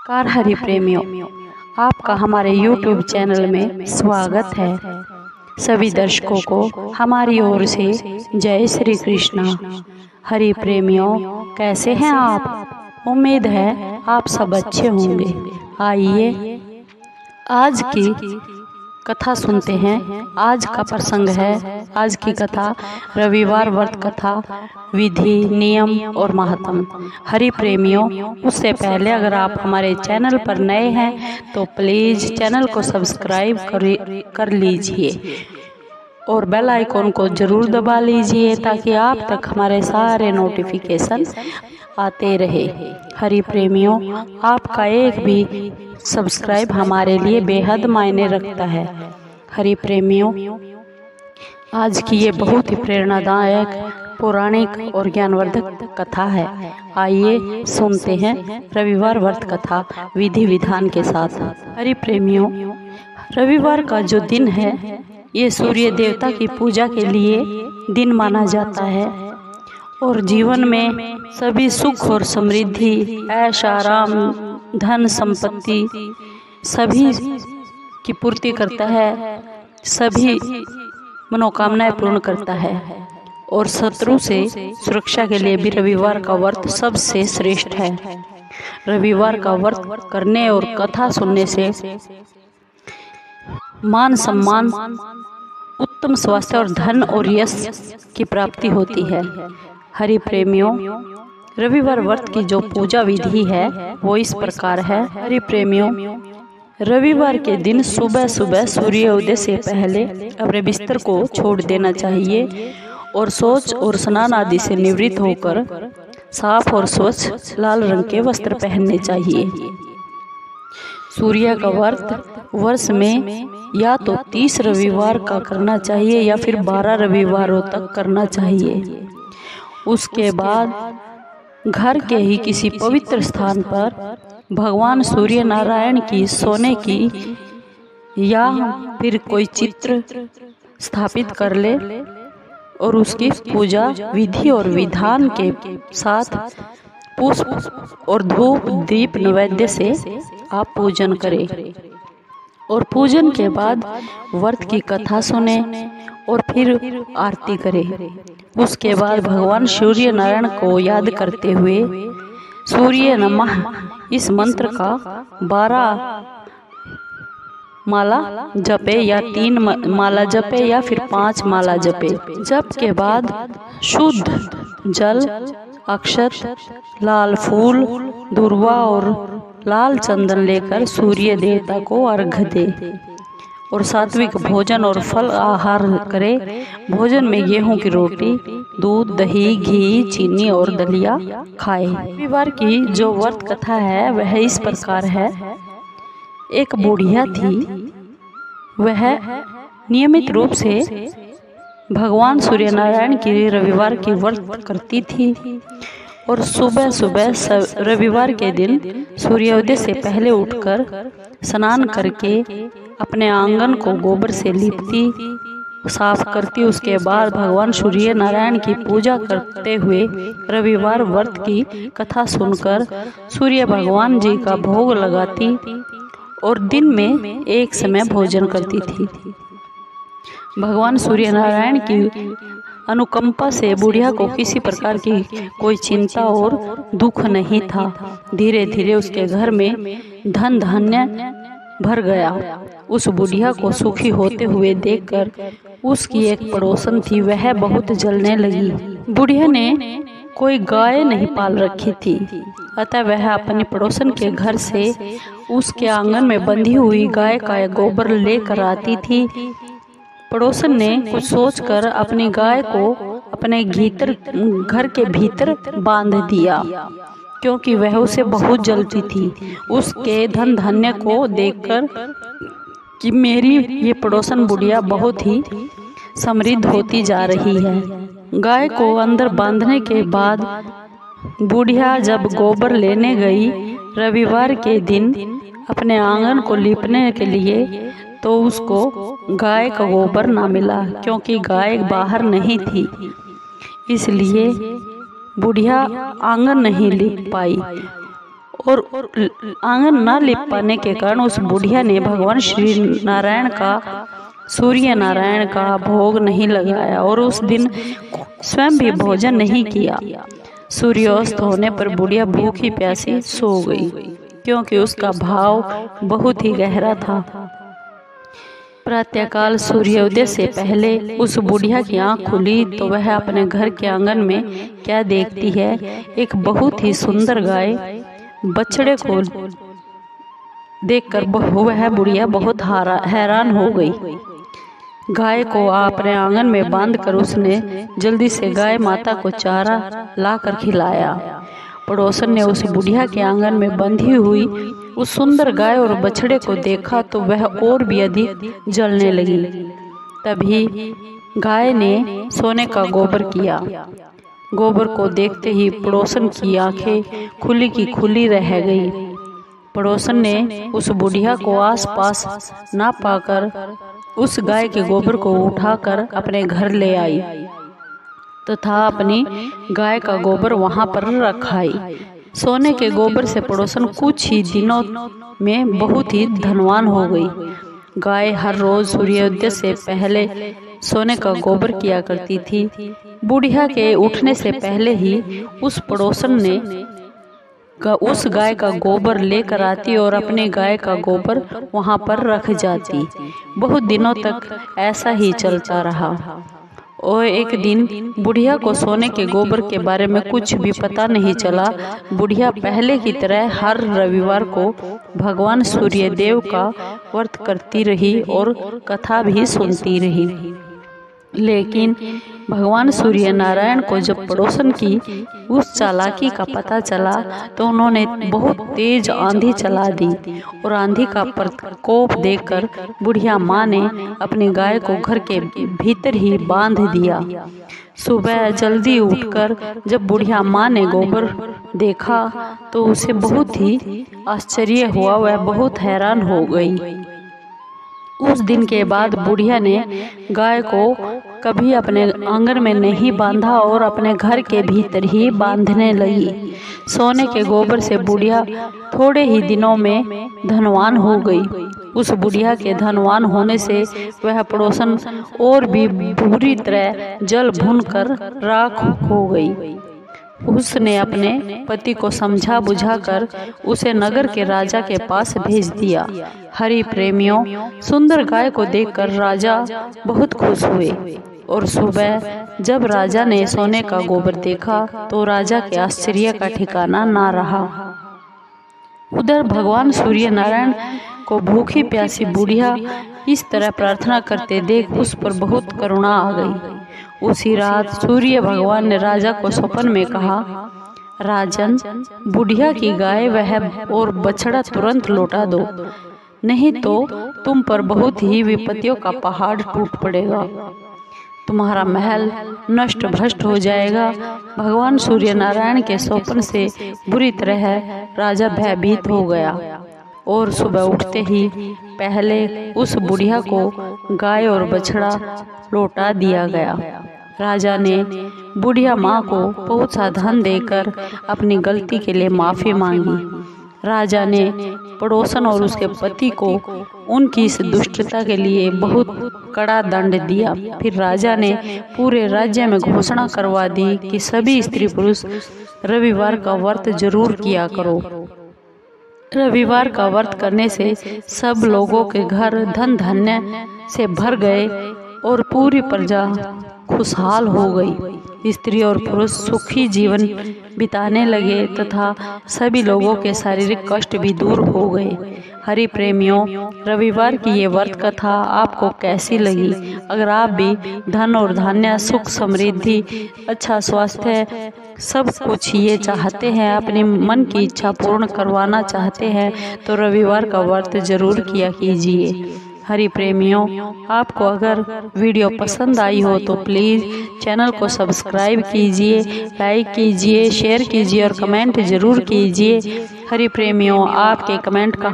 नमस्कार हरि प्रेमियों, आपका हमारे YouTube चैनल में स्वागत है। सभी दर्शकों को हमारी ओर से जय श्री कृष्णा। हरि प्रेमियों, कैसे हैं आप? उम्मीद है आप सब अच्छे होंगे। आइए आज की कथा सुनते हैं। आज का प्रसंग है, आज की कथा रविवार व्रत कथा, विधि, नियम और महात्म। हरि प्रेमियों, उससे पहले अगर आप हमारे चैनल पर नए हैं तो प्लीज चैनल को सब्सक्राइब कर लीजिए और बेल आइकॉन को जरूर दबा लीजिए ताकि आप तक हमारे सारे नोटिफिकेशन आते रहे। हरि प्रेमियों, आपका एक भी सब्सक्राइब हमारे लिए बेहद मायने रखता है। हरि प्रेमियों, आज की ये बहुत ही प्रेरणादायक, पौराणिक और ज्ञानवर्धक कथा है। आइए सुनते हैं रविवार व्रत कथा विधि विधान के साथ। हरि प्रेमियों, रविवार का जो दिन है ये सूर्य देवता की पूजा के लिए दिन माना जाता है और जीवन में सभी सुख और समृद्धि, ऐश आराम, धन संपत्ति सभी की पूर्ति करता है, सभी मनोकामनाएं पूर्ण करता है और शत्रु से सुरक्षा के लिए भी रविवार का व्रत सबसे श्रेष्ठ है। रविवार का व्रत करने और कथा सुनने से मान सम्मान, उत्तम स्वास्थ्य और धन और यश की प्राप्ति होती है। हरि प्रेमियों, रविवार व्रत की जो पूजा विधि है वो इस प्रकार है। हरि प्रेमियों, रविवार के दिन सुबह सुबह सूर्योदय से पहले अपने बिस्तर को छोड़ देना चाहिए और शौच और स्नान आदि से निवृत्त होकर साफ और स्वच्छ लाल रंग के वस्त्र पहनने चाहिए। सूर्य का व्रत वर्ष में या तो 30 रविवार का करना चाहिए या फिर 12 रविवारों तक करना चाहिए। उसके बाद घर के ही किसी पवित्र स्थान पर भगवान सूर्य नारायण की सोने की या फिर कोई चित्र स्थापित कर ले और उसकी पूजा विधि और विधान के साथ पुष्प और धूप दीप नैवेद्य से आप पूजन करें और पूजन के बाद व्रत की कथा सुने और फिर आरती करें। उसके बाद भगवान सूर्य नारायण को याद करते हुए सूर्य नमः इस मंत्र का 12 माला जपे या 3 माला जपे या फिर 5 माला जपे। जप के बाद शुद्ध जल, अक्षत, लाल फूल, दूर्वा और लाल चंदन लेकर सूर्य देवता को अर्घ्य दे और सात्विक भोजन और फल आहार करे। भोजन में गेहूं की रोटी, दूध, दही, घी, चीनी और दलिया खाए। रविवार की जो व्रत कथा है वह इस प्रकार है। एक बुढ़िया थी, वह नियमित रूप से भगवान सूर्य नारायण की रविवार की व्रत करती थी और सुबह सुबह रविवार के दिन सूर्योदय से पहले उठकर स्नान करके अपने आंगन को गोबर से लीपती, साफ करती। उसके बाद भगवान सूर्य नारायण की पूजा करते हुए रविवार व्रत की कथा सुनकर सूर्य भगवान जी का भोग लगाती और दिन में एक समय भोजन करती थी। भगवान सूर्य नारायण की अनुकंपा से बुढ़िया को किसी प्रकार की कोई चिंता और दुख नहीं था। धीरे धीरे उसके घर में धन धान्य भर गया। उस बुढ़िया को सुखी होते हुए देखकर उसकी एक पड़ोसन थी, वह बहुत जलने लगी। बुढ़िया ने कोई गाय नहीं पाल रखी थी, अतः वह अपनी पड़ोसन के घर से उसके आंगन में बंधी हुई गाय का गोबर लेकर आती थी। पड़ोसन ने कुछ सोचकर अपनी गाय को अपने घर के भीतर बांध दिया क्योंकि वह उसे बहुत जलती थी। उसके धन धान्य को देखकर कि मेरी ये पड़ोसन बुढ़िया बहुत ही समृद्ध होती जा रही है। गाय को अंदर बांधने के बाद बुढ़िया जब गोबर लेने गई रविवार के दिन अपने आंगन को लीपने के लिए, तो उसको गाय का गोबर ना मिला क्योंकि गाय बाहर नहीं थी, इसलिए बुढ़िया आंगन नहीं लीप पाई और आंगन न लिप पाने के कारण उस बुढ़िया ने भगवान श्री नारायण का सूर्य नारायण का भोग नहीं लगाया और उस दिन स्वयं भी भोजन नहीं किया। सूर्यास्त होने पर बुढ़िया भूखी प्यासी सो गई, क्योंकि उसका भाव बहुत ही गहरा था। प्रातःकाल सूर्योदय से पहले उस बुढ़िया की आंख खुली तो वह अपने घर के आंगन में क्या देखती है, एक बहुत ही सुंदर गाय बछड़े को देखकर वह बुढ़िया बहुत हैरान हो गई। गाय को अपने आंगन में बांधकर उसने जल्दी से गाय माता को चारा लाकर खिलाया। पड़ोसन ने उस बुढ़िया के आंगन में बंधी हुई उस सुंदर गाय और बछड़े को देखा तो वह और भी अधिक जलने लगी। तभी गाय ने सोने का गोबर किया। गोबर को देखते ही पड़ोसन की आंखें खुली की खुली रह गई। पड़ोसन ने उस बुढ़िया को आसपास ना पाकर उस गाय के गोबर को उठाकर अपने घर ले आई तथा अपनी गाय का गोबर वहां पर रखाई। सोने के गोबर से पड़ोसन कुछ ही दिनों में बहुत ही धनवान हो गई। गाय हर रोज सूर्योदय से पहले सोने का गोबर किया करती थी। बुढ़िया के उठने से पहले ही उस पड़ोसन ने उस गाय का गोबर लेकर आती और अपने गाय का गोबर वहां पर रख जाती। बहुत दिनों तक ऐसा ही चलता रहा और एक दिन बुढ़िया को सोने के गोबर के बारे में कुछ भी पता नहीं चला। बुढ़िया पहले की तरह हर रविवार को भगवान सूर्यदेव का व्रत करती रही और कथा भी सुनती रही। लेकिन भगवान सूर्य नारायण को जब पड़ोसन की उस चालाकी का पता चला तो उन्होंने बहुत तेज आंधी चला दी और आंधी का प्रकोप देखकर बुढ़िया माँ ने अपनी गाय को घर के भीतर ही बांध दिया। सुबह जल्दी उठकर जब बुढ़िया माँ ने गोबर देखा तो उसे बहुत ही आश्चर्य हुआ, वह बहुत हैरान हो गई। उस दिन के बाद बुढ़िया ने गाय को कभी अपने आंगन में नहीं बांधा और अपने घर के भीतर ही बांधने लगी। सोने के गोबर से बुढ़िया थोड़े ही दिनों में धनवान हो गई। उस बुढ़िया के धनवान होने से वह पड़ोसन और भी बुरी तरह जल भून कर राख हो गई। उसने अपने पति को समझा बुझाकर उसे नगर के राजा के पास भेज दिया। हरि प्रेमियों, सुंदर गाय को देखकर राजा बहुत खुश हुए और सुबह जब राजा ने सोने का गोबर देखा तो राजा के आश्चर्य का ठिकाना ना रहा। उधर भगवान सूर्य नारायण को भूखी प्यासी बुढ़िया इस तरह प्रार्थना करते देख उस पर बहुत करुणा आ गई। उसी रात सूर्य भगवान ने राजा को स्वप्न में कहा, राजन, बुढ़िया की गाय वह और बछड़ा तुरंत लौटा दो, नहीं तो तुम पर बहुत ही विपत्तियों का पहाड़ टूट पड़ेगा, तुम्हारा महल नष्ट भ्रष्ट हो जाएगा। भगवान सूर्य नारायण के स्वप्न से बुरी तरह राजा भयभीत हो गया और सुबह उठते ही पहले उस बुढ़िया को गाय और बछड़ा लौटा दिया गया। राजा ने बुढ़िया माँ को बहुत सा धन देकर अपनी गलती के लिए माफी मांगी। राजा ने पड़ोसन और उसके पति को उनकी इस दुष्टता के लिए बहुत कड़ा दंड दिया। फिर राजा ने पूरे राज्य में घोषणा करवा दी कि सभी स्त्री पुरुष रविवार का व्रत जरूर किया करो। रविवार का व्रत करने से सब लोगों के घर धन धान्य से भर गए और पूरी प्रजा खुशहाल हो गई। स्त्री और पुरुष सुखी जीवन बिताने लगे तथा सभी लोगों के शारीरिक कष्ट भी दूर हो गए। हरि प्रेमियों, रविवार की ये व्रत कथा आपको कैसी लगी? अगर आप भी धन और धान्य, सुख समृद्धि, अच्छा स्वास्थ्य सब कुछ ये चाहते हैं, अपने मन की इच्छा पूर्ण करवाना चाहते हैं तो रविवार का व्रत जरूर किया कीजिए। हरि प्रेमियों, आपको अगर वीडियो पसंद आई हो तो प्लीज़ चैनल को सब्सक्राइब कीजिए, लाइक कीजिए, शेयर कीजिए और कमेंट ज़रूर कीजिए। हरि प्रेमियों, आपके कमेंट का